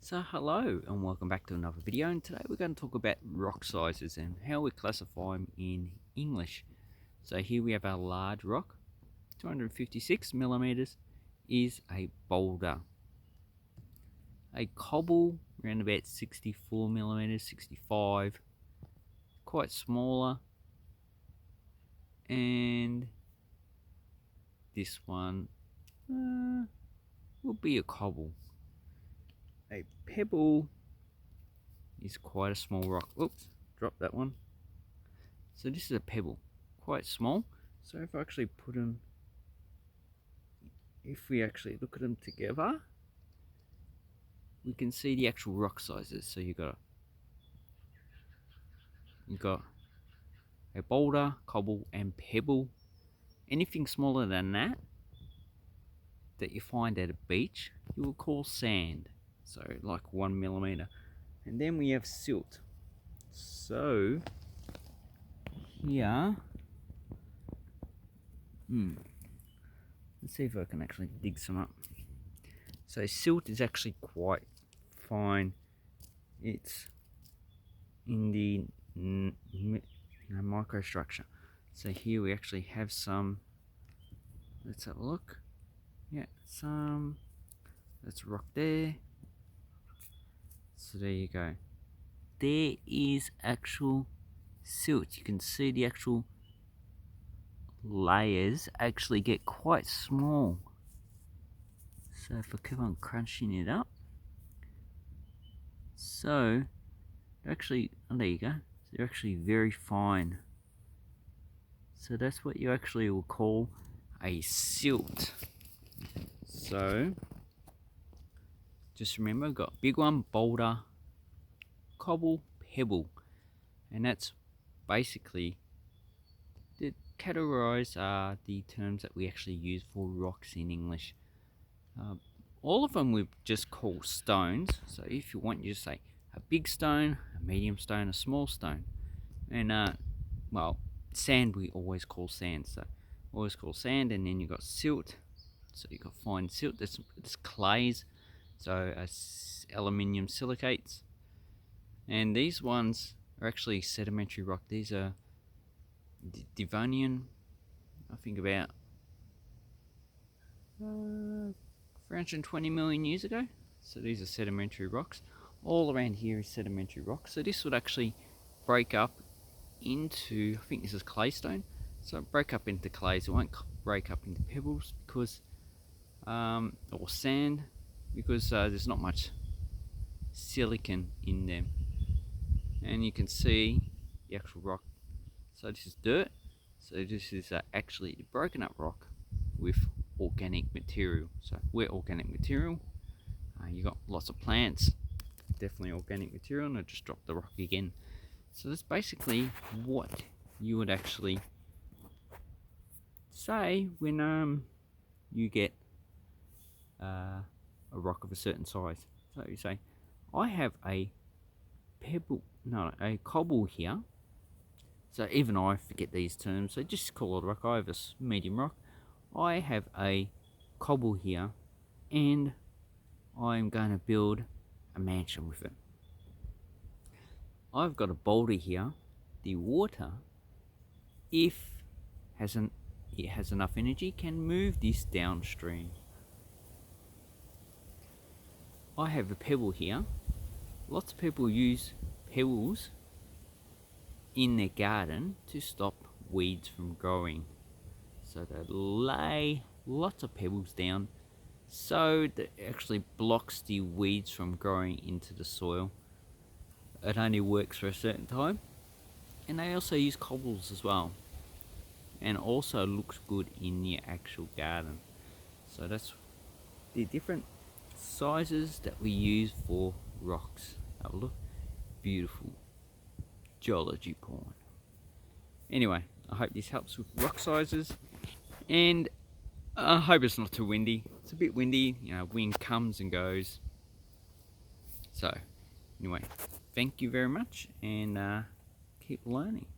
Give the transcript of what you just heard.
So hello and welcome back to another video, and today we're going to talk about rock sizes and how we classify them in English. So here we have a large rock. 256 millimeters is a boulder. A cobble around about 64 millimeters, 65, quite smaller. And this one will be a cobble. A pebble is quite a small rock. Oops, dropped that one. So this is a pebble, quite small. So if I actually put them, if we actually look at them together, we can see the actual rock sizes. So you've got a boulder, cobble, and pebble. Anything smaller than that you find at a beach, you will call sand. So like 1 millimeter. And then we have silt. So here, let's see if I can actually dig some up. So silt is actually quite fine. It's in the microstructure. So here we actually have some. Let's have a look. Yeah, some. That's rock there. So there you go. There is actual silt. You can see the actual layers actually get quite small. So if I keep on crunching it up, so they're actually, oh, there you go. They're actually very fine. So that's what you actually will call a silt. So just remember, we've got big one, boulder, cobble, pebble, and that's basically the categorized are the terms that we actually use for rocks in English. All of them we just call stones. So if you want, you just say a big stone, a medium stone, a small stone. And well, sand we always call sand. So always call sand. And then you got silt. So you got fine silt. There's clays. So aluminium silicates. And these ones are actually sedimentary rock. These are Devonian. I think about 320 million years ago. So these are sedimentary rocks. All around here is sedimentary rock. So this would actually break up into, I think this is claystone. So it break up into clays. It won't break up into pebbles because, or sand, because there's not much silicon in them. And you can see the actual rock. So this is dirt. So this is actually broken up rock with organic material. So we're organic material. You got lots of plants, definitely organic material, and I just dropped the rock again. So that's basically what you would actually say when you get a rock of a certain size. So you say, I have a cobble here. So even I forget these terms, so just call it a rock. I have a medium rock. I have a cobble here, and I'm going to build a mansion with it. I've got a boulder here. The water, if it has enough energy, can move this downstream. I have a pebble here. Lots of people use pebbles in their garden to stop weeds from growing. So they lay lots of pebbles down so that it actually blocks the weeds from growing into the soil. It only works for a certain time. And they also use cobbles as well, and also looks good in the actual garden. So that's the different sizes that we use for rocks. Have a look, beautiful geology porn. Anyway, I hope this helps with rock sizes, and I hope it's not too windy. It's a bit windy, you know, wind comes and goes. So anyway, thank you very much, and keep learning.